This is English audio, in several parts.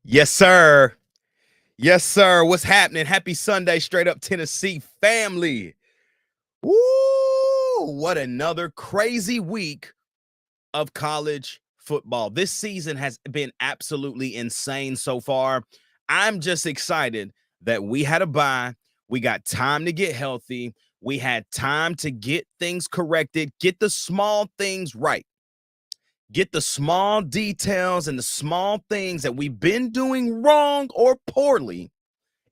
Yes, sir. Yes, sir. What's happening? Happy Sunday, straight up Tennessee family. Woo! What another crazy week of college football. This season has been absolutely insane so far. I'm just excited that we had a bye. We got time to get healthy. We had time to get things corrected, get the small things right. Get the small details and the small things that we've been doing wrong or poorly.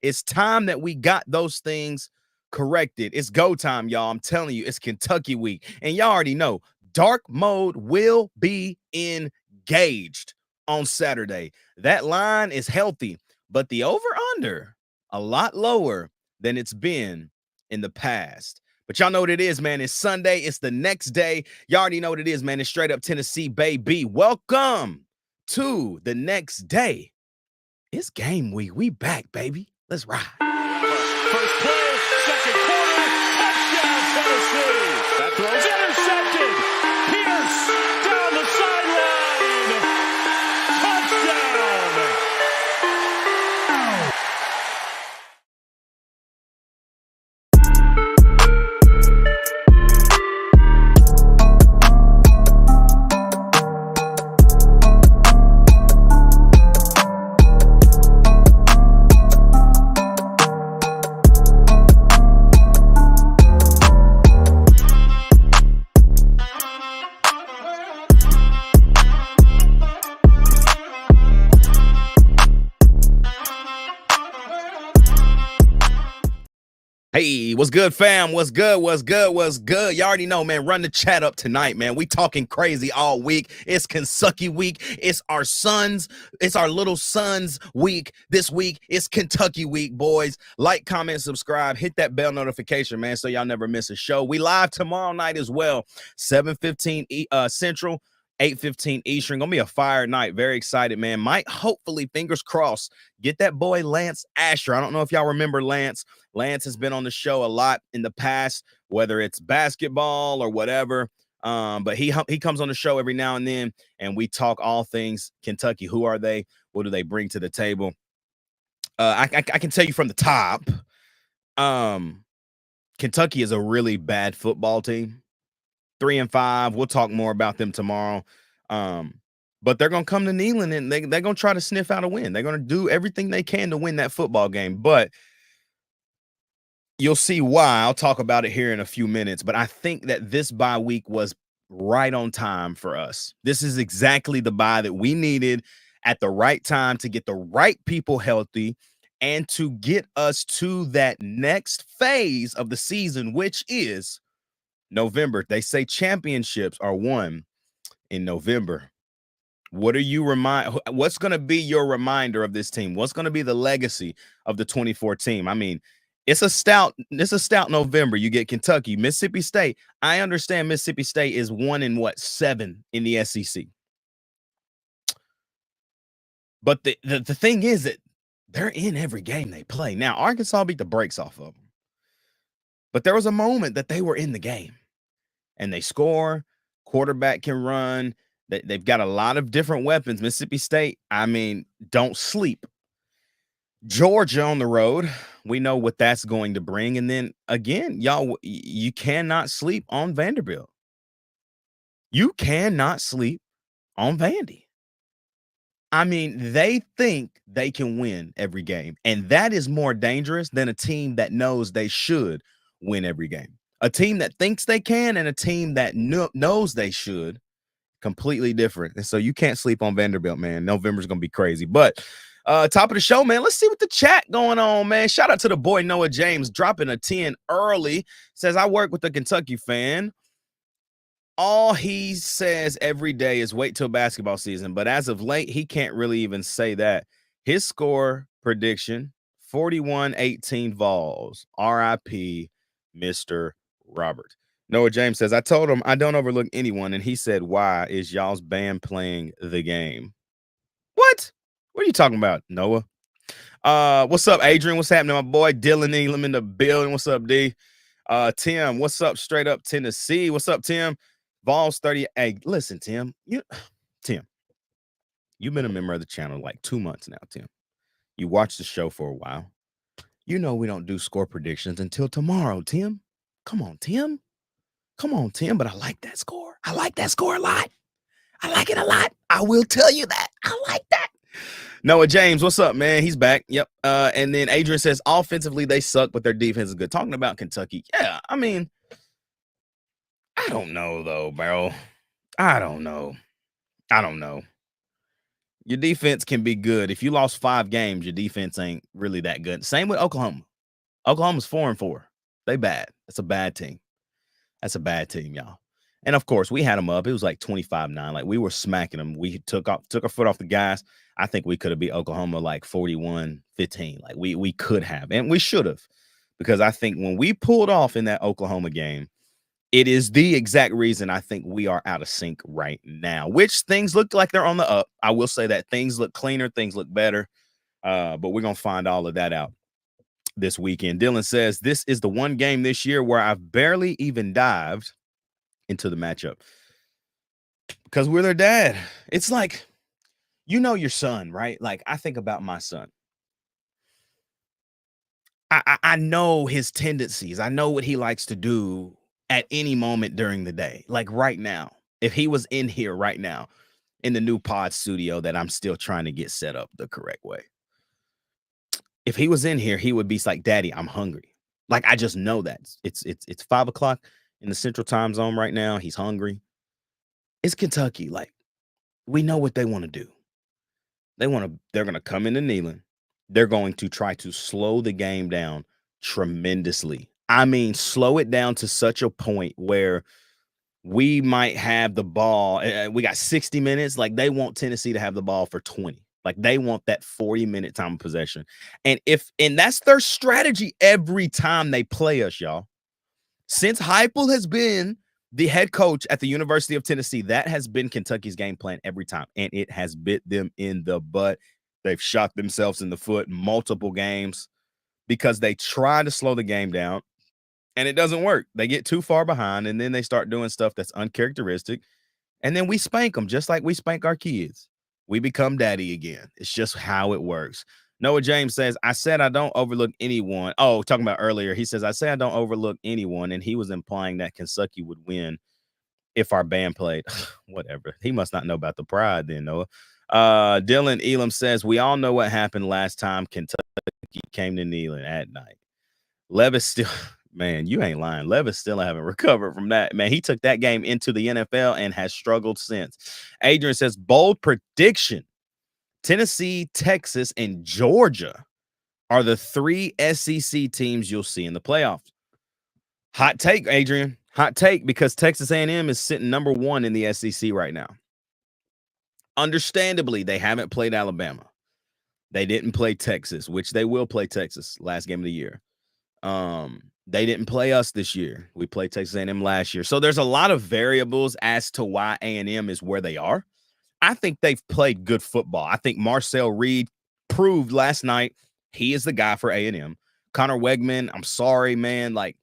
It's time that we got those things corrected. It's go time, y'all. I'm telling you, it's Kentucky week. And y'all already know dark mode will be engaged on Saturday. That line is healthy, but the over under a lot lower than it's been in the past. But y'all know what it is, man. It's Sunday. It's the next day. Y'all already know what it is, man. It's straight up Tennessee, baby. Welcome to the next day. It's game week. We back, baby. Let's ride. First play, second quarter, touchdown Tennessee. That throw's intercepted. Pierce down the sideline. Touchdown. Hey, what's good, fam? What's good? What's good? What's good? You already know, man. Run the chat up tonight, man. We talking crazy all week. It's Kentucky week. It's our sons. It's our little sons week. This week, it's Kentucky week, boys. Like, comment, subscribe. Hit that bell notification, man, so y'all never miss a show. We live tomorrow night as well, 7:15 Central, 8:15 Eastern. Gonna be a fire night. Very excited, man. Might hopefully, fingers crossed, get that boy Lance Asher. I don't know if y'all remember Lance. Lance has been on the show a lot in the past, whether it's basketball or whatever. But he comes on the show every now and then, and we talk all things Kentucky. Who are they? What do they bring to the table? I can tell you from the top, Kentucky is a really bad football team. 3-5. We'll talk more about them tomorrow. But they're gonna come to Neyland and they're gonna try to sniff out a win. They're gonna do everything they can to win that football game. But you'll see why. I'll talk about it here in a few minutes. But I think that this bye week was right on time for us. This is exactly the bye that we needed at the right time to get the right people healthy and to get us to that next phase of the season, which is November. They say championships are won in November. What's going to be your reminder of this team? What's going to be the legacy of the 24 team? I mean, it's a stout November. You get Kentucky, Mississippi State. I understand Mississippi State is 1-7 in the SEC. But the thing is that they're in every game they play. Now, Arkansas beat the brakes off of them. But there was a moment that they were in the game. And they score, quarterback can run. They've got a lot of different weapons. Mississippi State, I mean, don't sleep. Georgia on the road, we know what that's going to bring. And then again, y'all, you cannot sleep on Vanderbilt. You cannot sleep on Vandy. I mean, they think they can win every game, and that is more dangerous than a team that knows they should win every game. A team that thinks they can and a team that knows they should, completely different. And so you can't sleep on Vanderbilt, man. November's going to be crazy. But top of the show, man, let's see what the chat going on, man. Shout out to the boy Noah James dropping a 10 early. Says, I work with a Kentucky fan. All he says every day is wait till basketball season. But as of late, he can't really even say that. His score prediction, 41-18 Vols. RIP, Mr. Robert. Noah James says, I told him I don't overlook anyone. And he said, why is y'all's band playing the game? What? What are you talking about, Noah? What's up, Adrian? What's happening, my boy? Dylan Elam in the building. What's up, D? Tim, what's up? Straight up Tennessee. What's up, Tim? Vols 30. Hey, listen, Tim. Tim. You've been a member of the channel like 2 months now, Tim. You watched the show for a while. You know we don't do score predictions until tomorrow, Tim. Come on, Tim. Come on, Tim. But I like that score. I like that score a lot. I like it a lot. I will tell you that. I like that. Noah James, what's up, man? He's back. Yep. And then Adrian says, offensively, they suck, but their defense is good. Talking about Kentucky. Yeah, I mean, I don't know, though, bro. I don't know. Your defense can be good. If you lost 5 games, your defense ain't really that good. Same with Oklahoma. Oklahoma's 4-4. They bad. That's a bad team. That's a bad team, y'all. And of course, we had them up. It was like 25-9. Like we were smacking them. We took our foot off the gas. I think we could have beat Oklahoma like 41-15. Like we could have, and we should have, because I think when we pulled off in that Oklahoma game, it is the exact reason I think we are out of sync right now, which things look like they're on the up. I will say that things look cleaner, things look better, but we're going to find all of that out this weekend. Dylan says, this is the one game this year where I've barely even dived into the matchup because we're their dad. It's like, you know, your son, right? Like I think about my son. I know his tendencies. I know what he likes to do at any moment during the day. Like right now, if he was in here right now in the new pod studio that I'm still trying to get set up the correct way, if he was in here, he would be like, Daddy, I'm hungry. Like, I just know that it's 5 o'clock in the central time zone right now. He's hungry. It's Kentucky. Like, we know what they want to do. They're going to come into Neyland. They're going to try to slow the game down tremendously. I mean, slow it down to such a point where we might have the ball. We got 60 minutes. Like, they want Tennessee to have the ball for 20. Like, they want that 40-minute time of possession. And that's their strategy every time they play us, y'all. Since Heupel has been the head coach at the University of Tennessee, that has been Kentucky's game plan every time, and it has bit them in the butt. They've shot themselves in the foot multiple games because they try to slow the game down, and it doesn't work. They get too far behind, and then they start doing stuff that's uncharacteristic, and then we spank them just like we spank our kids. We become daddy again. It's just how it works. Noah James says, I said I don't overlook anyone. Oh, talking about earlier, he says, I say I don't overlook anyone, and he was implying that Kentucky would win if our band played. Whatever. He must not know about the pride then, Noah. Dylan Elam says, we all know what happened last time Kentucky came to Neyland at night. Levis still, man, you ain't lying. Levis still haven't recovered from that. Man, he took that game into the NFL and has struggled since. Adrian says, bold prediction. Tennessee, Texas, and Georgia are the 3 SEC teams you'll see in the playoffs. Hot take, Adrian. Hot take, because Texas A&M is sitting number 1 in the SEC right now. Understandably, they haven't played Alabama. They didn't play Texas, which they will play Texas last game of the year. They didn't play us this year. We played Texas A&M last year. So there's a lot of variables as to why A&M is where they are. I think they've played good football. I think Marcel Reed proved last night he is the guy for A&M. Connor Wegman, I'm sorry, man. Like,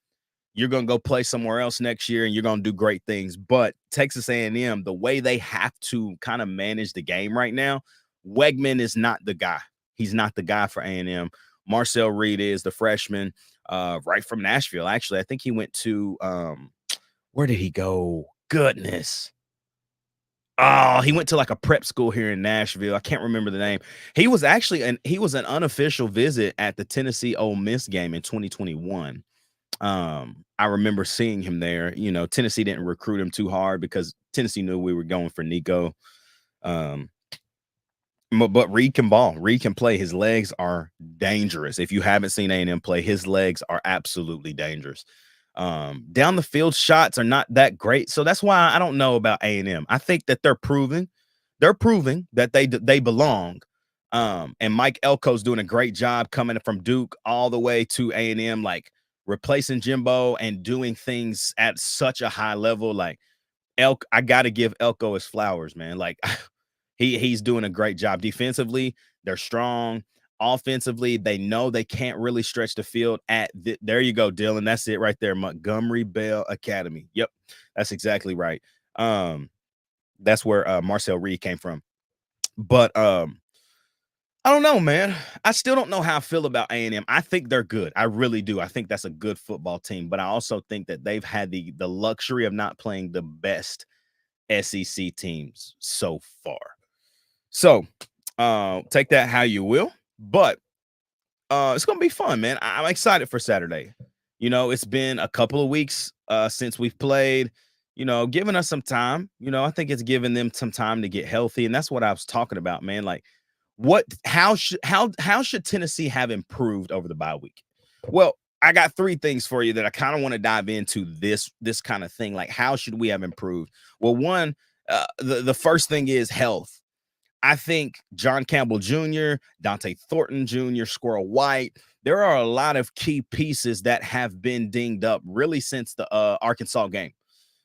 you're going to go play somewhere else next year and you're going to do great things. But Texas A&M, the way they have to kind of manage the game right now, Wegman is not the guy. He's not the guy for A&M. Marcel Reed is the freshman right from Nashville. Actually, I think he went to where did he go? Goodness. Oh, he went to like a prep school here in Nashville. I can't remember the name. He was actually he was an unofficial visit at the Tennessee Ole Miss game in 2021. I remember seeing him there. You know, Tennessee didn't recruit him too hard because Tennessee knew we were going for Nico. But Reed can ball. Reed can play. His legs are dangerous. If you haven't seen A&M play, his legs are absolutely dangerous. Down the field shots are not that great. So that's why I don't know about A&M. I think that they're proving that they belong. And Mike Elko's doing a great job coming from Duke all the way to A&M, like replacing Jimbo and doing things at such a high level. Like I got to give Elko his flowers, man. Like he's doing a great job. Defensively, they're strong. Offensively, they know they can't really stretch the field there you go, Dylan. That's it right there. Montgomery Bell Academy. Yep, that's exactly right. That's where Marcel Reed came from. But I don't know, man. I still don't know how I feel about A&M. I think they're good. I really do. I think that's a good football team, but I also think that they've had the luxury of not playing the best SEC teams so far. So, take that how you will, but it's gonna be fun, man. I'm excited for Saturday. You know, it's been a couple of weeks since we've played. You know, giving us some time. You know, I think it's giving them some time to get healthy, and that's what I was talking about, man. Like, how should Tennessee have improved over the bye week? Well, I got three things for you that I kind of want to dive into this kind of thing. Like, how should we have improved? Well, one, the first thing is health. I think John Campbell Jr., Dante Thornton Jr., Squirrel White, there are a lot of key pieces that have been dinged up really since the Arkansas game.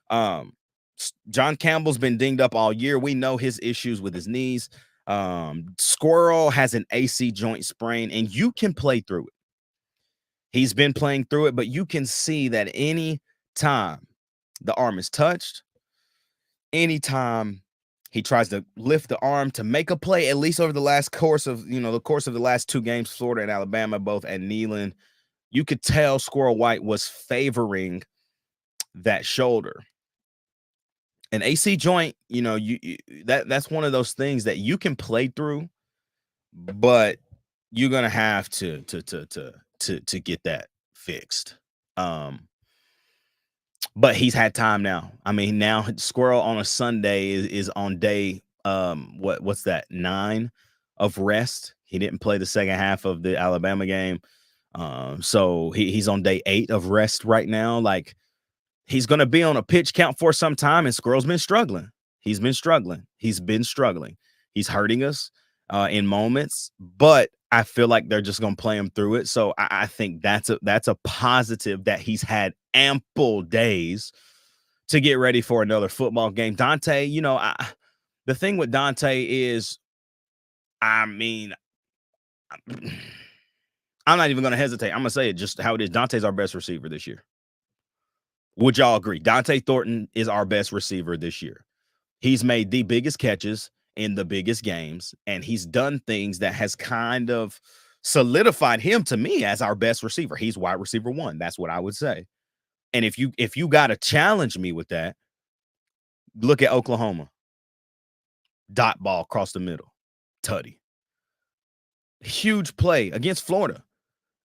John Campbell's been dinged up all year. We know his issues with his knees. Squirrel has an AC joint sprain, and you can play through it. He's been playing through it, but you can see that any time the arm is touched, anytime he tries to lift the arm to make a play, at least over the last course of, the course of the last two games, Florida and Alabama, both at Neyland, you could tell Squirrel White was favoring that shoulder. An AC joint, that's one of those things that you can play through, but you're gonna have to get that fixed. But he's had time now. I mean, now Squirrel on a Sunday is on day what's that, 9 of rest. He didn't play the second half of the Alabama game. So he's on day 8 of rest right now. Like, he's gonna be on a pitch count for some time, and Squirrel's been struggling. He's been struggling. He's hurting us in moments, but I feel like they're just gonna play him through it. So I think that's a positive that he's had ample days to get ready for another football game. Dante, the thing with Dante is, I mean, I'm not even gonna hesitate. I'm gonna say it just how it is. Dante's our best receiver this year. Would y'all agree? Dante Thornton is our best receiver this year. He's made the biggest catches in the biggest games, and he's done things that has kind of solidified him to me as our best receiver. He's wide receiver 1. That's what I would say. And if you got to challenge me with that, look at Oklahoma. Dot ball across the middle. Tutty. Huge play against Florida.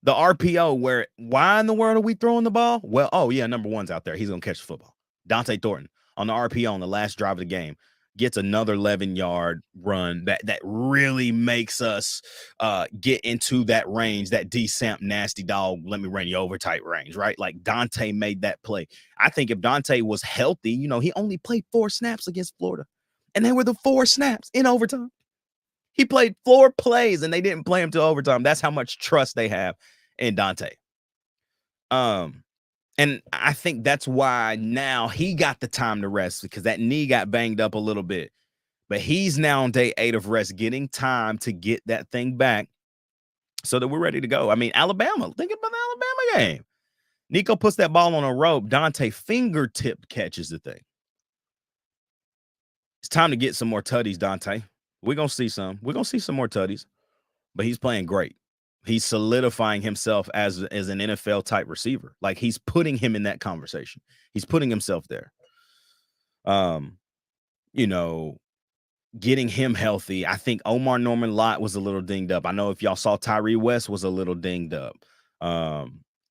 The RPO, why in the world are we throwing the ball? Well, number 1's out there. He's going to catch the football. Dante Thornton on the RPO on the last drive of the game gets another 11-yard run that really makes us get into that range, that D-Samp nasty dog, let me run you over type range, right? Like, Dante made that play. I think if Dante was healthy, he only played 4 snaps against Florida, and they were the 4 snaps in overtime. He played 4 plays, and they didn't play him till overtime. That's how much trust they have in Dante. And I think that's why now he got the time to rest, because that knee got banged up a little bit. But he's now on day 8 of rest, getting time to get that thing back so that we're ready to go. I mean, Alabama, think about the Alabama game. Nico puts that ball on a rope. Dante fingertip catches the thing. It's time to get some more tutties, Dante. We're going to see some. We're going to see some more tutties. But he's playing great. He's solidifying himself as an NFL type receiver. Like, he's putting him in that conversation. He's putting himself there. Getting him healthy. I think Omar Norman Lott was a little dinged up. I know if y'all saw, Tyree West was a little dinged up.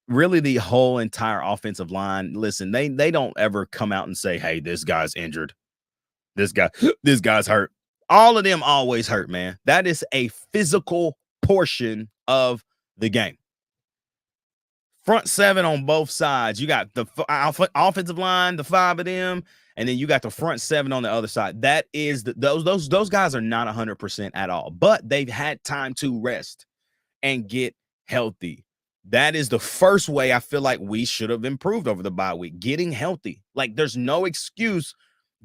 Really, the whole entire offensive line. Listen, they don't ever come out and say, hey, this guy's injured. This guy's hurt. All of them always hurt, man. That is a physical portion of the game. Front 7 on both sides. You got the offensive line, the 5 of them, and then you got the front 7 on the other side. That is those guys are not 100% at all, but they've had time to rest and get healthy. That is the first way I feel like we should have improved over the bye week, getting healthy. Like, there's no excuse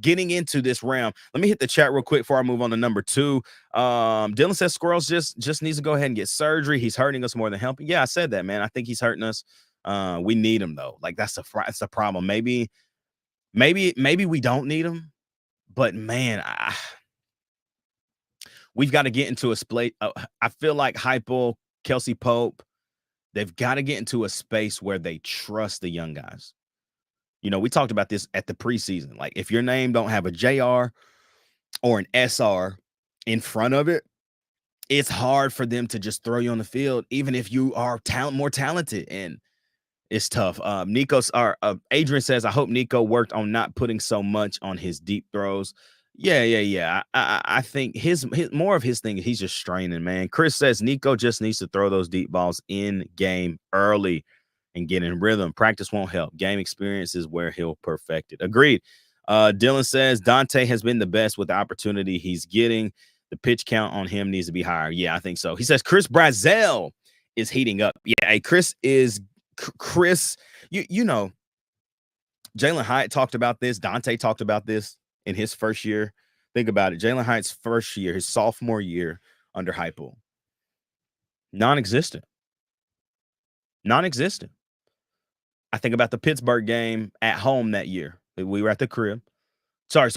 getting into this round. Let me hit the chat real quick before I move on to number 2. Dylan says Squirrels just needs to go ahead and get surgery. He's hurting us more than helping. Yeah, I said that, man. I think he's hurting us. We need him though. Like, that's the problem. Maybe we don't need him, but man, we've got to get into a space. I feel like Heupel, Kelsey Pope, they've got to get into a space where they trust the young guys. You know, we talked about this at the preseason. Like, if your name don't have a JR or an SR in front of it, it's hard for them to just throw you on the field, even if you are more talented. And it's tough. Adrian says, I hope Nico worked on not putting so much on his deep throws. Yeah. I think his more of his thing, he's just straining, man. Chris says Nico just needs to throw those deep balls in game early and get in rhythm. Practice won't help. Game experience is where he'll perfect it. Agreed. Dylan says Dante has been the best with the opportunity he's getting. The pitch count on him needs to be higher. Yeah, I think so. He says Chris Brazzell is heating up. Yeah, hey, Chris, you know, Jalen Hyatt talked about this. Dante talked about this in his first year. Think about it. Jalen Hyatt's first year, his sophomore year under Heupel, non-existent. I think about the Pittsburgh game at home that year. We were at the crib. Sorry.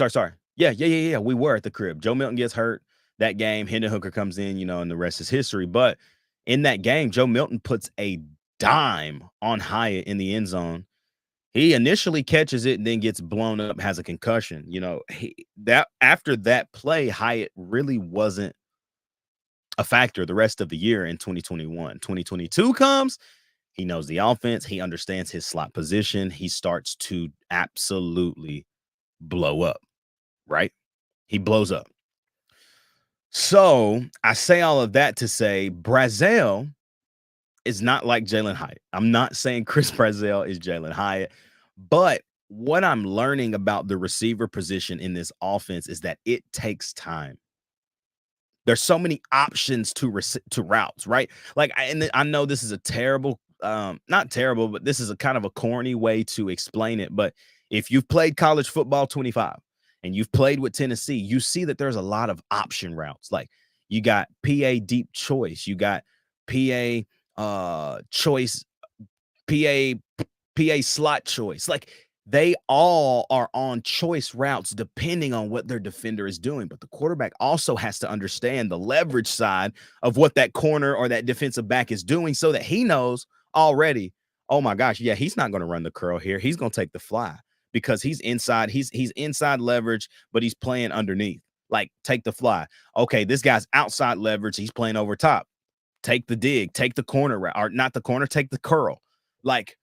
Yeah. We were at the crib. Joe Milton gets hurt that game. Hendon Hooker comes in, you know, and the rest is history. But in that game, Joe Milton puts a dime on Hyatt in the end zone. He initially catches it and then gets blown up, has a concussion. You know, after that play, Hyatt really wasn't a factor the rest of the year in 2021. 2022 comes. He knows the offense. He understands his slot position. He starts to absolutely blow up, right? He blows up. So I say all of that to say Brazzell is not like Jalen Hyatt. I'm not saying Chris Brazzell is Jalen Hyatt, but what I'm learning about the receiver position in this offense is that it takes time. There's so many options to routes, right? Like, I know this is a terrible, not terrible, but this is a kind of a corny way to explain it. But if you've played college football 25 and you've played with Tennessee, you see that there's a lot of option routes. Like, you got PA deep choice, you got PA choice, PA slot choice. Like, they all are on choice routes depending on what their defender is doing. But the quarterback also has to understand the leverage side of what that corner or that defensive back is doing so that he knows already, oh my gosh, yeah, he's not going to run the curl here. He's going to take the fly because he's inside. He's inside leverage, but he's playing underneath. Like, take the fly. Okay, this guy's outside leverage. He's playing over top. Take the dig. Take the corner route, or not the corner. Take the curl. Like,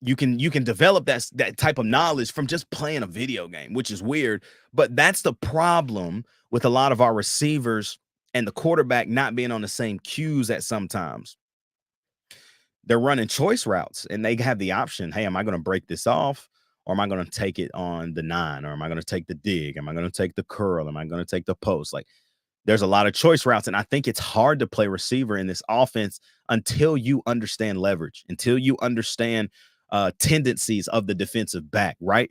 you can develop that type of knowledge from just playing a video game, which is weird. But that's the problem with a lot of our receivers and the quarterback not being on the same cues at sometimes. They're running choice routes and they have the option. Hey, am I going to break this off, or am I going to take it on the 9, or am I going to take the dig? Am I going to take the curl? Am I going to take the post? Like, there's a lot of choice routes. And I think it's hard to play receiver in this offense until you understand leverage, until you understand tendencies of the defensive back, right?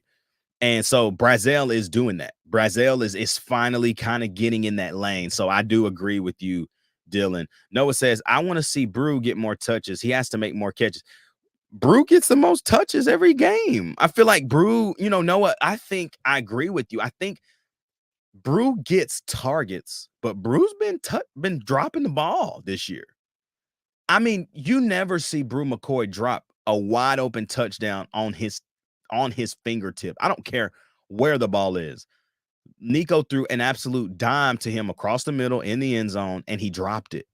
And so Brazzell is doing that. Brazzell is finally kind of getting in that lane. So I do agree with you, Dylan. Noah says, I want to see Brew get more touches. He has to make more catches. Brew gets the most touches every game. I feel like Brew, you know, Noah, I think I agree with you. I think Brew gets targets, but Brew's been dropping the ball this year. I mean, you never see Brew McCoy drop a wide open touchdown on his fingertip. I don't care where the ball is. Nico threw an absolute dime to him across the middle in the end zone, and he dropped it.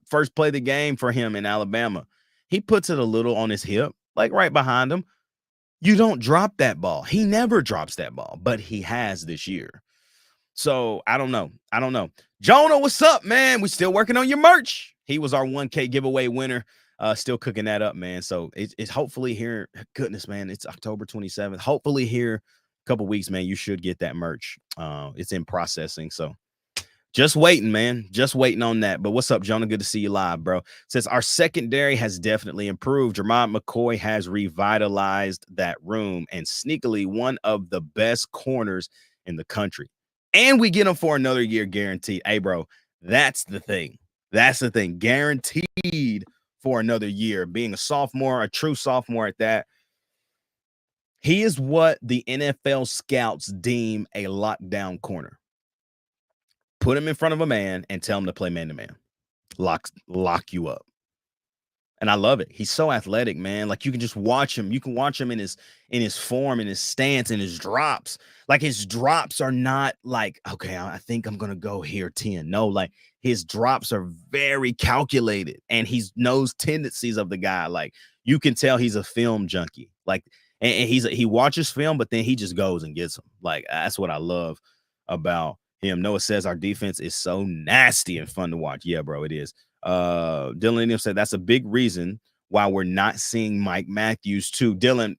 First play of the game for him in Alabama. He puts it a little on his hip, like right behind him. You don't drop that ball. He never drops that ball, but he has this year. So I don't know. Jonah, what's up, man? We still working on your merch. He was our 1K giveaway winner. Still cooking that up, man. So it's hopefully here. Goodness, man, it's October 27th. Hopefully here a couple weeks, man, you should get that merch. It's in processing. So just waiting, man. Just waiting on that. But what's up, Jonah? Good to see you live, bro. Says our secondary has definitely improved. Jermod McCoy has revitalized that room and sneakily one of the best corners in the country. And we get him for another year guaranteed. Hey, bro, that's the thing. That's the thing. Guaranteed for another year. Being a sophomore, a true sophomore at that. He is what the NFL scouts deem a lockdown corner. put him in front of a man and tell him to play man-to-man. Lock you up. And I love it. He's so athletic, man. Like, you can just watch him. You can watch him in his form, in his stance, in his drops. Like, his drops are not like, okay, I think I'm gonna go here 10. No, like, his drops are very calculated, and he knows tendencies of the guy. Like, you can tell he's a film junkie. Like, and he watches film, but then he just goes and gets them. Like, that's what I love about him. Noah says our defense is so nasty and fun to watch. Yeah, bro, it is. Dylan Indian said that's a big reason why we're not seeing Mike Matthews too. Dylan,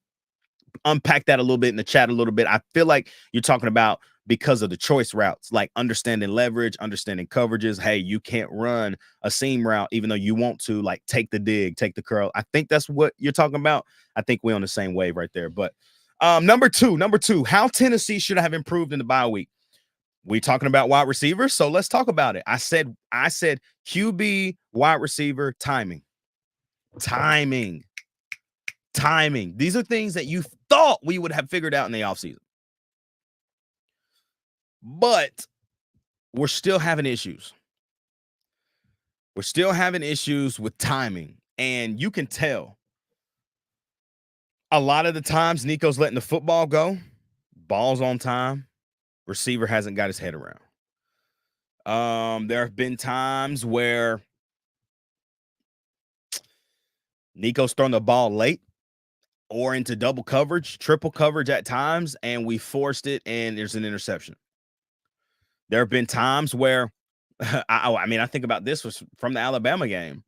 unpack that a little bit in the chat a little bit. I feel like you're talking about because of the choice routes, like understanding leverage, understanding coverages. Hey, you can't run a seam route even though you want to, like, take the dig, take the curl. I think that's what you're talking about. I think we're on the same wave right there. But number two, how Tennessee should have improved in the bye week. We talking about wide receivers, so let's talk about it. I said QB, wide receiver, timing. These are things that you thought we would have figured out in the offseason. But we're still having issues. We're still having issues with timing, and you can tell a lot of the times Nico's letting the football go, ball's on time, receiver hasn't got his head around. There have been times where Nico's thrown the ball late or into double coverage, triple coverage at times, and we forced it, and there's an interception. There have been times where, I think about this was from the Alabama game.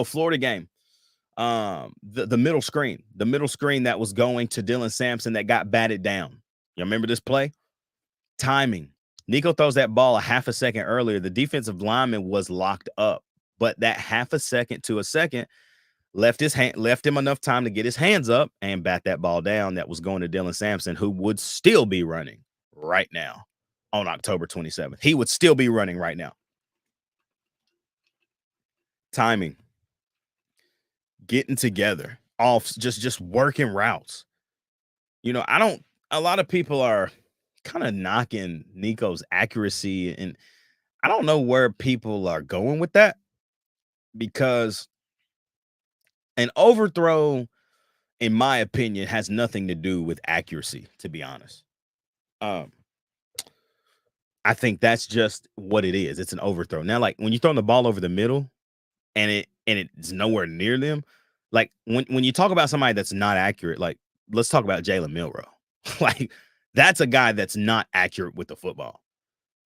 Florida game. The middle screen that was going to Dylan Sampson that got batted down. You remember this play? Timing. Nico throws that ball a half a second earlier. The defensive lineman was locked up, but that half a second to a second left him enough time to get his hands up and bat that ball down that was going to Dylan Sampson, who would still be running right now on October 27th. He would still be running right now. Timing. Getting together. Off, just working routes. You know, a lot of people are kind of knocking Nico's accuracy, and I don't know where people are going with that, because an overthrow, in my opinion, has nothing to do with accuracy, to be honest. I think that's just what it is. It's an overthrow. Now, like, when you're throwing the ball over the middle and it's nowhere near them, like, when you talk about somebody that's not accurate, like, let's talk about Jalen Milroe. Like, that's a guy that's not accurate with the football.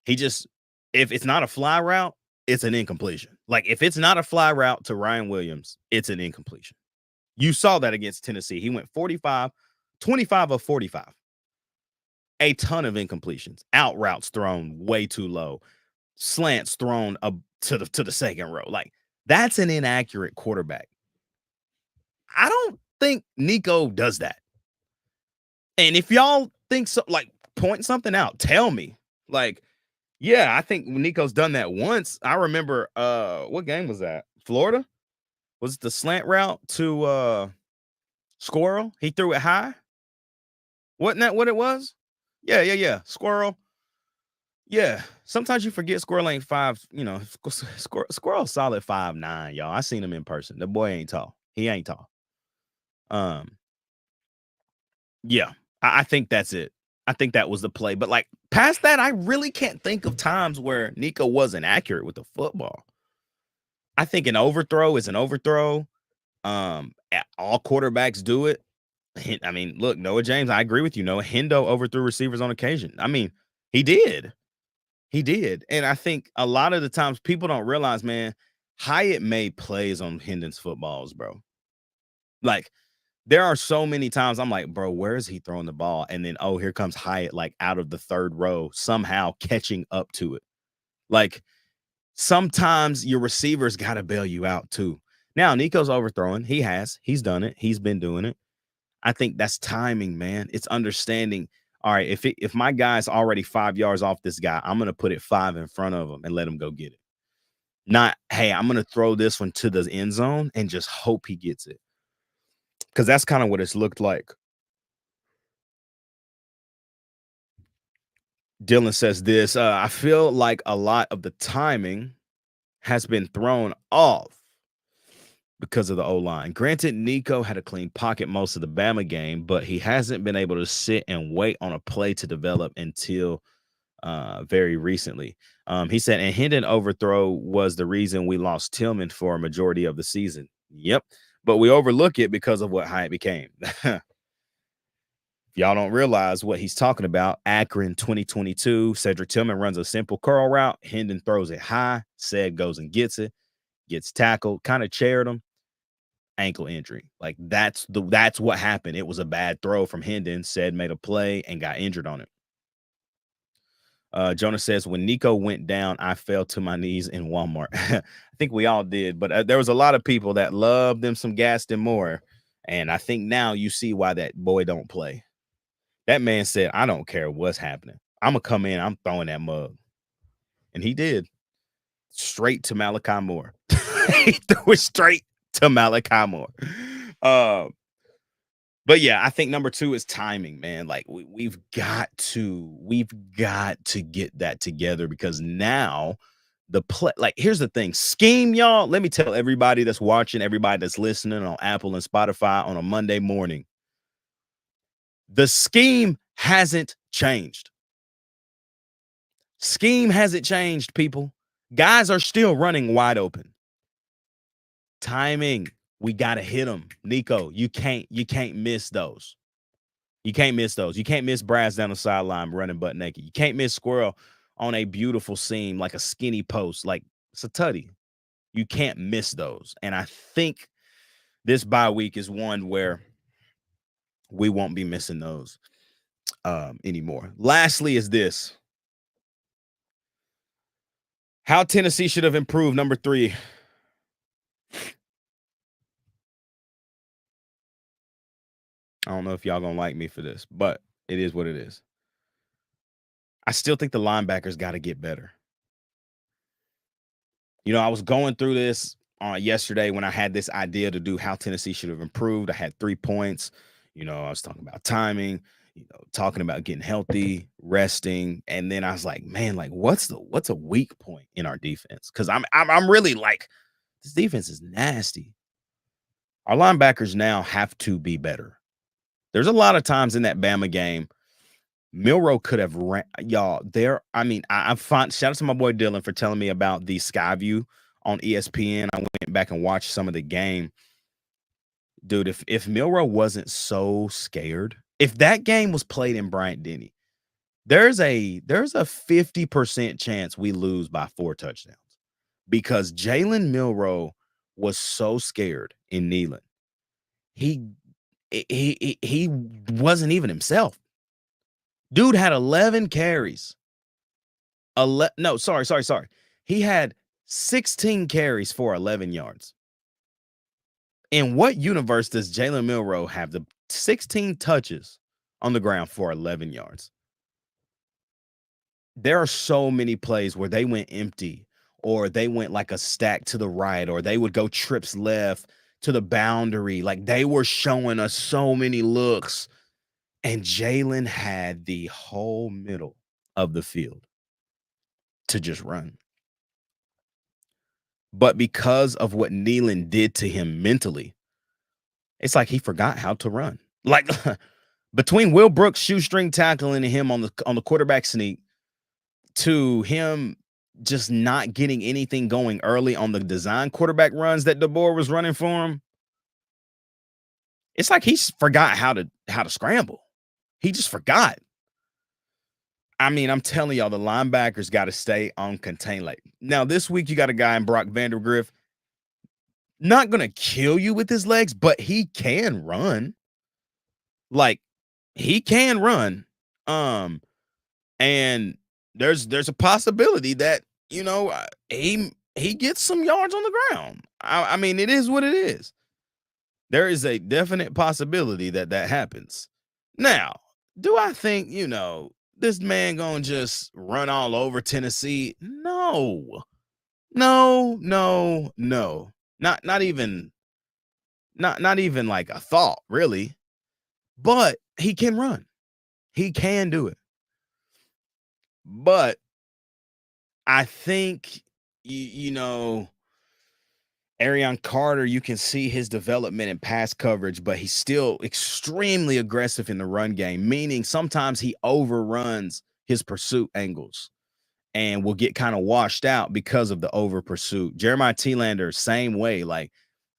He just, if it's not a fly route, it's an incompletion. Like, if it's not a fly route to Ryan Williams, it's an incompletion. You saw that against Tennessee. He went 25 of 45. A ton of incompletions. Out routes thrown way too low. Slants thrown up to the second row. Like, that's an inaccurate quarterback. I don't think Nico does that. And if y'all think so, like, point something out. Tell me. Like, yeah, I think Nico's done that once. I remember, what game was that? Florida? Was it the slant route to Squirrel? He threw it high? Wasn't that what it was? Yeah. Squirrel. Yeah. Sometimes you forget Squirrel ain't 5, Squirrel solid 5'9", y'all. I seen him in person. The boy ain't tall. He ain't tall. Yeah. I think that's it. I think that was the play. But, like, past that, I really can't think of times where Nico wasn't accurate with the football. I think an overthrow is an overthrow. All quarterbacks do it. I mean, look, Noah James, I agree with you. Noah Hendo overthrew receivers on occasion. I mean, he did. And I think a lot of the times people don't realize, man, Hyatt made plays on Hendon's footballs, bro. Like, there are so many times I'm like, bro, where is he throwing the ball? And then, here comes Hyatt, like, out of the third row, somehow catching up to it. Like, sometimes your receivers got to bail you out too. Now, Nico's overthrowing. He's done it. He's been doing it. I think that's timing, man. It's understanding. All right, if my guy's already 5 yards off this guy, I'm going to put it 5 in front of him and let him go get it. Not, hey, I'm going to throw this one to the end zone and just hope he gets it. Because that's kind of what it's looked like. Dylan says this. I feel like a lot of the timing has been thrown off because of the O-line. Granted, Nico had a clean pocket most of the Bama game, but he hasn't been able to sit and wait on a play to develop until very recently. He said, and Hendon overthrow was the reason we lost Tillman for a majority of the season. Yep. But we overlook it because of what Hyatt became. Y'all don't realize what he's talking about. Akron 2022. Cedric Tillman runs a simple curl route. Hendon throws it high. Said goes and gets it. Gets tackled. Kind of chaired him. Ankle injury. Like that's what happened. It was a bad throw from Hendon. Said made a play and got injured on it. Jonah says, when Nico went down, I fell to my knees in Walmart. I think we all did, but there was a lot of people that loved them some Gaston Moore. And I think now you see why that boy don't play. That man said, I don't care what's happening. I'm going to come in. I'm throwing that mug. And he did. Straight to Malachi Moore. He threw it straight to Malachi Moore. But yeah, I think number 2 is timing, man. Like we've got to get that together, because now the play, like here's the thing, scheme, y'all. Let me tell everybody that's watching, everybody that's listening on Apple and Spotify on a Monday morning. The scheme hasn't changed. Scheme hasn't changed, people. Guys are still running wide open. Timing. We got to hit them. Nico, you can't miss those. You can't miss those. You can't miss Brass down the sideline running butt naked. You can't miss Squirrel on a beautiful seam, like a skinny post, like it's a tutty. You can't miss those. And I think this bye week is one where we won't be missing those anymore. Lastly is this. How Tennessee should have improved, number 3. I don't know if y'all gonna like me for this, but it is what it is. I still think the linebackers got to get better. You know, I was going through this yesterday when I had this idea to do how Tennessee should have improved. I had 3 points. You know, I was talking about timing, talking about getting healthy, resting, and then I was like, man, like what's a weak point in our defense? Because I'm really like, this defense is nasty. Our linebackers now have to be better. There's a lot of times in that Bama game, Milroe could have ran, y'all. There, I mean, I find, shout out to my boy Dylan for telling me about the Skyview on ESPN. I went back and watched some of the game. Dude, if Milroe wasn't so scared, if that game was played in Bryant-Denny, there's a 50% chance we lose by 4 touchdowns, because Jalen Milroe was so scared in Neyland. He wasn't even himself. Dude had 11 carries. Sorry. He had 16 carries for 11 yards. In what universe does Jalen Milroe have the 16 touches on the ground for 11 yards? There are so many plays where they went empty, or they went like a stack to the right, or they would go trips left to the boundary. Like they were showing us so many looks, and Jalen had the whole middle of the field to just run. But because of what Neyland did to him mentally, it's like he forgot how to run. Like between Will Brooks shoestring tackling him on the quarterback sneak, to him just not getting anything going early on the design quarterback runs that DeBoer was running for him, it's like he forgot how to scramble. He just forgot. I mean, I'm telling y'all, the linebackers got to stay on contain. Like now, this week you got a guy in Brock Vandergriff, not gonna kill you with his legs, but he can run. Like he can run. And there's a possibility that he gets some yards on the ground. I mean, it is what it is. There is a definite possibility that happens. Now, do I think this man gonna just run all over Tennessee? No. Not even like a thought, really. But he can run. He can do it. But I think, you know, Arion Carter, you can see his development in pass coverage, but he's still extremely aggressive in the run game, meaning sometimes he overruns his pursuit angles and will get kind of washed out because of the over pursuit. Jeremiah Telander, same way. Like,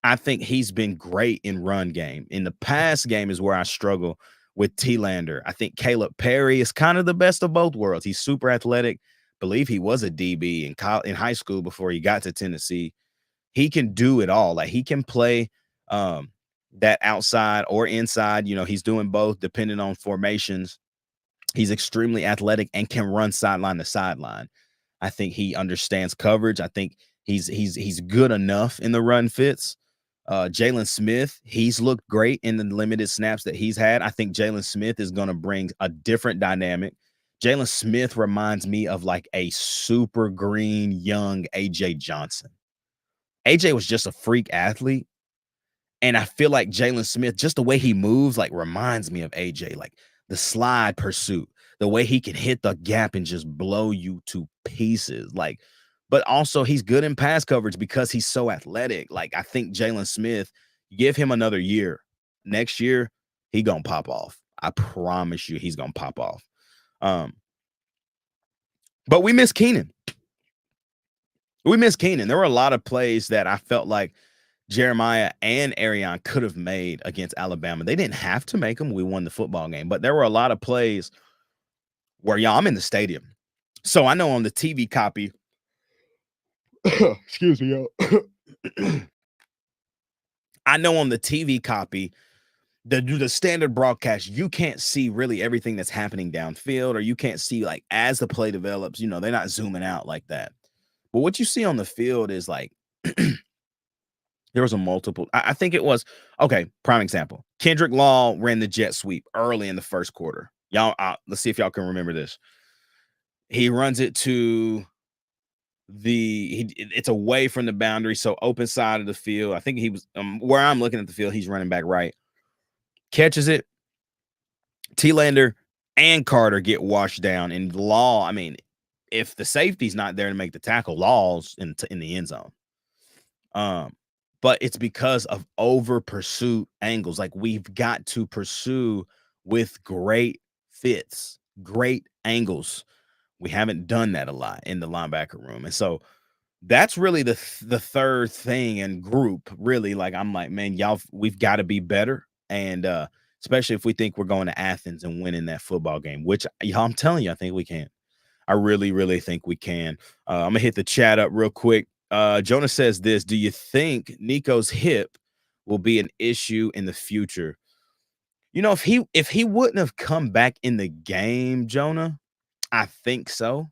I think he's been great in run game. In the pass game is where I struggle with Telander. I think Caleb Perry is kind of the best of both worlds. He's super athletic. Believe he was a DB in high school before he got to Tennessee. He can do it all. Like, he can play that outside or inside. You know, he's doing both depending on formations. He's extremely athletic and can run sideline to sideline. I think he understands coverage. I think he's good enough in the run fits. Jalen Smith, he's looked great in the limited snaps that he's had. I think Jalen Smith is going to bring a different dynamic. Jalen Smith reminds me of like a super green young AJ Johnson. AJ was just a freak athlete. And I feel like Jalen Smith, just the way he moves, like reminds me of AJ, like the slide pursuit, the way he can hit the gap and just blow you to pieces. Like, but also he's good in pass coverage because he's so athletic. Like, I think Jalen Smith, give him another year. Next year, he gonna pop off. I promise you, he's gonna pop off. But we miss Keenan. There were a lot of plays that I felt like Jeremiah and Arion could have made against Alabama. They didn't have to make them. We won the football game. But there were a lot of plays where, y'all, I'm in the stadium. So I know on the TV copy, excuse me, yo. I know on the TV copy, the standard broadcast, you can't see really everything that's happening downfield, or you can't see, like, as the play develops, you know, they're not zooming out like that. But what you see on the field is like, there was a multiple. I think it was, okay, prime example. Kendrick Law ran the jet sweep early in the first quarter. Y'all, let's see if y'all can remember this. He runs it to it's away from the boundary, so open side of the field. I think he was, where I'm looking at the field, he's running back right. Catches it. Telander and Carter get washed down. And Law, I mean, if the safety's not there to make the tackle, Law's in the end zone. But it's because of over pursuit angles. Like, we've got to pursue with great fits, great angles. We haven't done that a lot in the linebacker room. And so that's really the third thing in group, really. Like, I'm like, man, y'all, we've got to be better. And especially if we think we're going to Athens and winning that football game, which, y'all, I'm telling you, I think we can. I really, really think we can. I'm going to hit the chat up real quick. Jonah says this: do you think Nico's hip will be an issue in the future? You know, if he wouldn't have come back in the game, Jonah, I think so.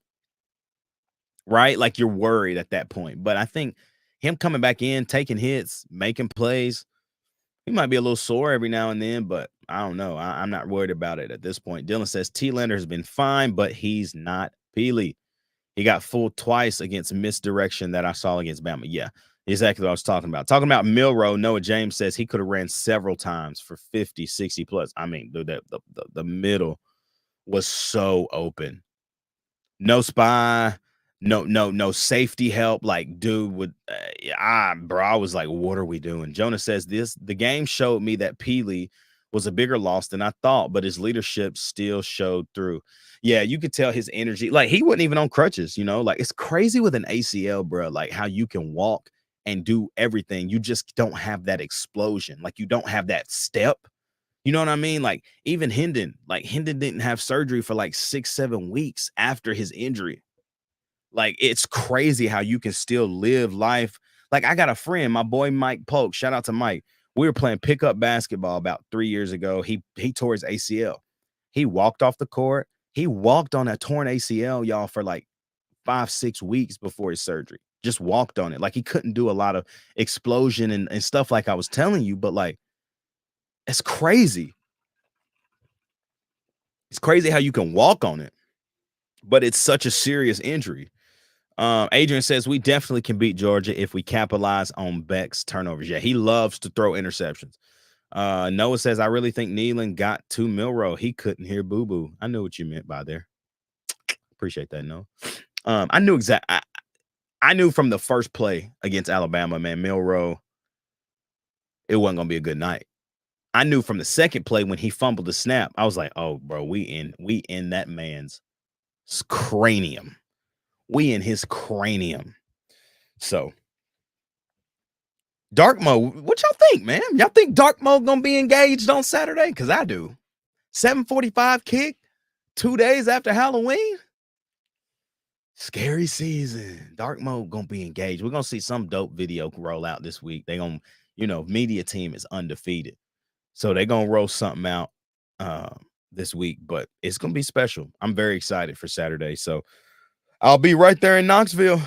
Right? Like, you're worried at that point. But I think him coming back in, taking hits, making plays, he might be a little sore every now and then, but I don't know. I'm not worried about it at this point. Dylan says Telander has been fine, but he's not Peely. He got fooled twice against misdirection that I saw against Bama. Yeah, exactly what I was talking about. Talking about Milroe, Noah James says he could have ran several times for 50, 60 plus. I mean, dude, the middle was so open. No spy, no safety help. Like, dude, bro, I was like, what are we doing? Jonah says the game showed me that Peely was a bigger loss than I thought, but his leadership still showed through. Yeah, you could tell his energy. Like, he wasn't even on crutches, you know? Like, it's crazy with an ACL, bro, like how you can walk and do everything. You just don't have that explosion. Like, you don't have that step. You know what I mean? Like, even Hendon didn't have surgery for like 6-7 weeks after his injury. Like, it's crazy how you can still live life. Like, I got a friend, my boy Mike Polk. Shout out to Mike. We were playing pickup basketball about 3 years ago. He tore his ACL. He walked off the court. He walked on a torn ACL, y'all, for like 5-6 weeks before his surgery. Just walked on it. Like, he couldn't do a lot of explosion and stuff like I was telling you, but like, it's crazy. It's crazy how you can walk on it, but it's such a serious injury. Adrian says we definitely can beat Georgia if we capitalize on Beck's turnovers. Yeah, he loves to throw interceptions. Noah says, I really think Neyland got to Milroe. He couldn't hear boo-boo. I know what you meant by there. Appreciate that, no. I knew I knew from the first play against Alabama, man, Milroe, it wasn't gonna be a good night. I knew from the second play when he fumbled the snap, I was like, oh, bro, we in that man's cranium. We in his cranium. So dark mode, what y'all think, man? Y'all think dark mode gonna be engaged on Saturday? Because I do. 7:45 kick, 2 days after Halloween. Scary season. Dark mode gonna be engaged. We're gonna see some dope video roll out this week. They gonna, media team is undefeated. So they're gonna roll something out this week, but it's gonna be special. I'm very excited for Saturday. So I'll be right there in Knoxville.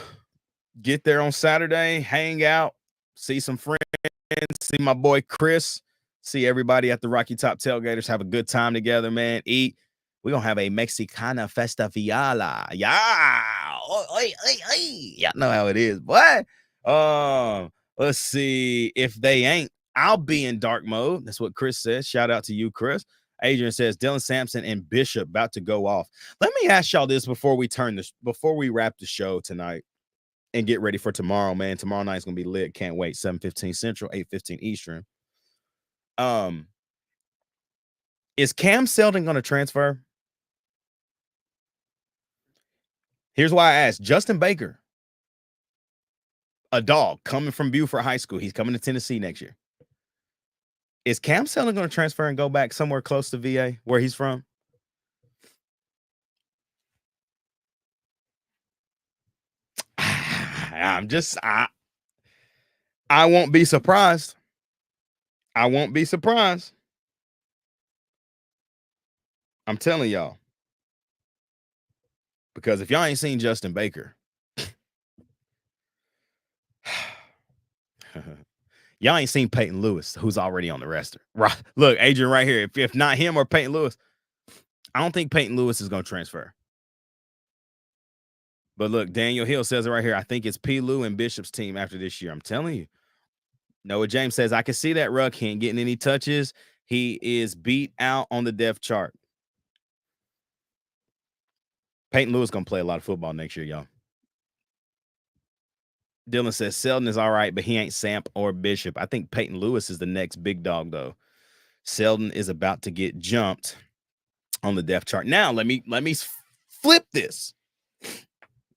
Get there on Saturday, hang out, see some friends, see my boy Chris, see everybody at the Rocky Top Tailgaters, have a good time together, man. Eat. We're gonna have a Mexicana Festa Fiala. Yeah. Y'all know how it is, boy. Let's see. If they ain't, I'll be in dark mode. That's what Chris says. Shout out to you, Chris. Adrian says Dylan Sampson and Bishop about to go off. Let me ask y'all this before we wrap the show tonight and get ready for tomorrow, man. Tomorrow night's gonna be lit. Can't wait. 7:15 Central, 8:15 Eastern. Is Cam Seldon gonna transfer? Here's why I asked. Justin Baker, a dog coming from Buford High School. He's coming to Tennessee next year. Is Cam Seldon going to transfer and go back somewhere close to VA, where he's from? I won't be surprised. I won't be surprised. I'm telling y'all. Because if y'all ain't seen Justin Baker, y'all ain't seen Peyton Lewis, who's already on the roster. Right. Look, Adrian right here. If not him or Peyton Lewis, I don't think Peyton Lewis is going to transfer. But look, Daniel Hill says it right here. I think it's P. Lou and Bishop's team after this year. I'm telling you. Noah James says, I can see that Ruck. He ain't getting any touches. He is beat out on the depth chart. Peyton Lewis going to play a lot of football next year, y'all. Dylan says Seldon is all right, but he ain't Samp or Bishop. I think Peyton Lewis is the next big dog, though. Seldon is about to get jumped on the depth chart. Now, let me flip this.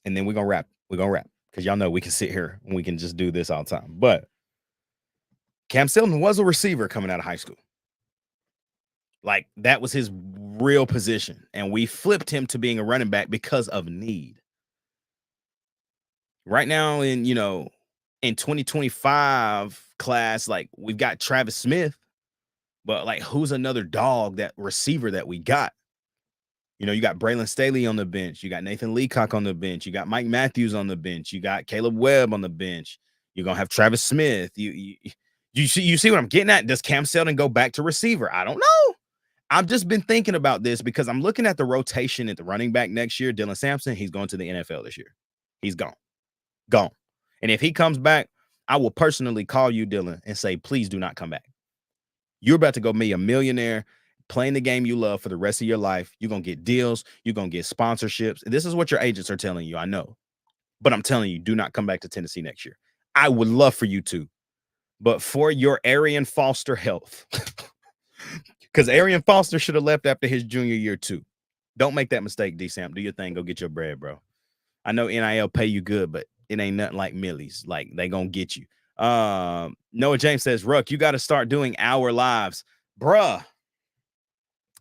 And then we're going to wrap. We're going to wrap. Because y'all know we can sit here and we can just do this all the time. But Cam Seldon was a receiver coming out of high school. Like, that was his real position. And we flipped him to being a running back because of need. Right now in 2025 class, like, we've got Travis Smith. But, like, who's another dog, that receiver that we got? You got Braylon Staley on the bench. You got Nathan Leacock on the bench. You got Mike Matthews on the bench. You got Caleb Webb on the bench. You're going to have Travis Smith. You see what I'm getting at? Does Cam Seldon go back to receiver? I don't know. I've just been thinking about this because I'm looking at the rotation at the running back next year. Dylan Sampson, he's going to the NFL this year. He's gone. And if he comes back, I will personally call you, Dylan, and say, please do not come back. You're about to go be a millionaire playing the game you love for the rest of your life. You're going to get deals. You're going to get sponsorships. This is what your agents are telling you. I know. But I'm telling you, do not come back to Tennessee next year. I would love for you to. But for your Arian Foster health, because Arian Foster should have left after his junior year too. Don't make that mistake, D-Samp. Do your thing. Go get your bread, bro. I know NIL pay you good, but it ain't nothing like Millie's. Like, they going to get you. Noah James says, Ruck, you got to start doing our lives. Bruh.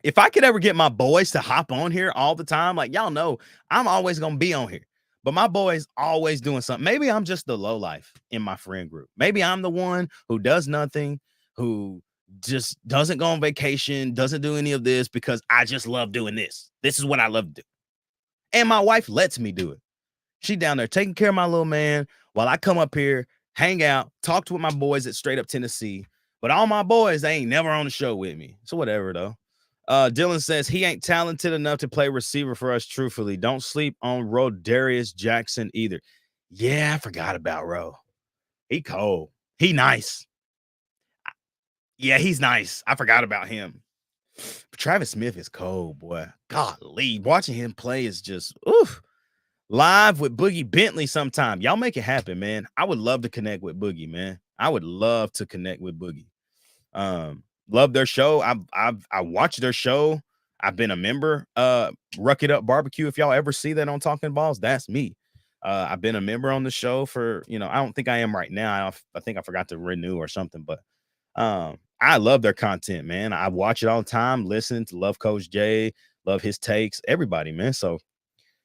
If I could ever get my boys to hop on here all the time, like, y'all know, I'm always going to be on here. But my boys always doing something. Maybe I'm just the lowlife in my friend group. Maybe I'm the one who does nothing, who just doesn't go on vacation, doesn't do any of this because I just love doing this. This is what I love to do. And my wife lets me do it. She down there taking care of my little man while I come up here, hang out, talk to my boys at Straight Up Tennessee. But all my boys, they ain't never on the show with me. So whatever, though. Dylan says he ain't talented enough to play receiver for us, truthfully. Don't sleep on Rodarius Jackson either. Yeah, I forgot about Ro. He cold. He nice. Yeah, he's nice. I forgot about him. Travis Smith is cold, boy. Golly, watching him play is just oof. Live with Boogie Bentley sometime. Y'all make it happen, man. I would love to connect with Boogie, man. I would love to connect with Boogie. Love their show. I watched their show. I've been a member. Ruck It Up Barbecue. If y'all ever see that on Talking Balls, that's me. I've been a member on the show for, I don't think I am right now. I think I forgot to renew or something, but I love their content, man. I watch it all the time, listen to love Coach Jay, love his takes, everybody, man. So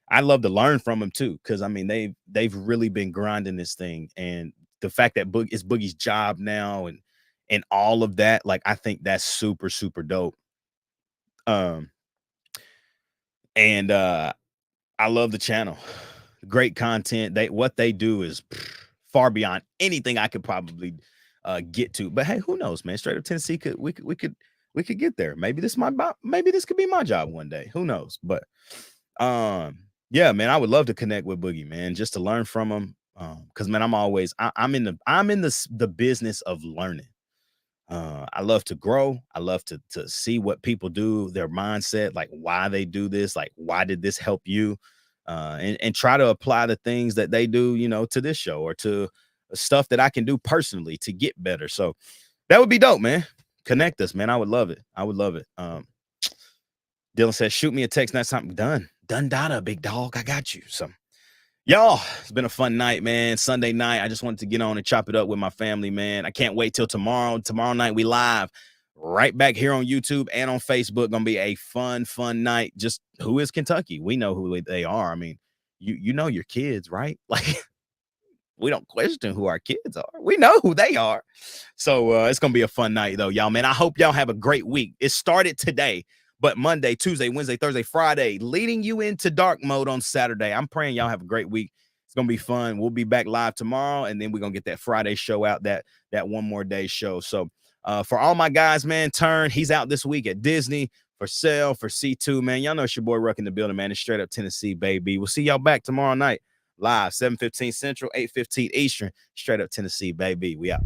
I love to learn from them too, because I mean they've really been grinding this thing, and the fact that it's Boogie's job now and all of that, like I think that's super super dope. And I love the channel, great content. What they do is far beyond anything I could probably get to. But hey, who knows, man? Straight Up Tennessee we could get there. Maybe this could be my job one day. Who knows? But yeah, man, I would love to connect with Boogie, man, just to learn from him. Because man, I'm in the business of learning. I love to grow. I love to see what people do, their mindset, like why they do this, like why did this help you, and try to apply the things that they do, to this show or to stuff that I can do personally to get better. So that would be dope, man. Connect us, man. I would love it. I would love it. Dylan says, shoot me a text next time. Done data, big dog. I got you. So y'all, it's been a fun night, man. Sunday night. I just wanted to get on and chop it up with my family, man. I can't wait till tomorrow. Tomorrow night, we live right back here on YouTube and on Facebook. Gonna be a fun night. Just who is Kentucky? We know who they are. I mean, you know your kids, right? Like, we don't question who our kids are. We know who they are. So it's gonna be a fun night, though, y'all, man. I hope y'all have a great week. It started today, but Monday, Tuesday, Wednesday, Thursday, Friday, leading you into dark mode on Saturday. I'm praying y'all have a great week. It's going to be fun. We'll be back live tomorrow, and then we're going to get that Friday show out, that one more day show. So for all my guys, man, he's out this week at Disney, for sale, for C2, man. Y'all know it's your boy Ruck in the building, man. It's Straight Up Tennessee, baby. We'll see y'all back tomorrow night, live, 7:15 Central, 8:15 Eastern. Straight Up Tennessee, baby. We out.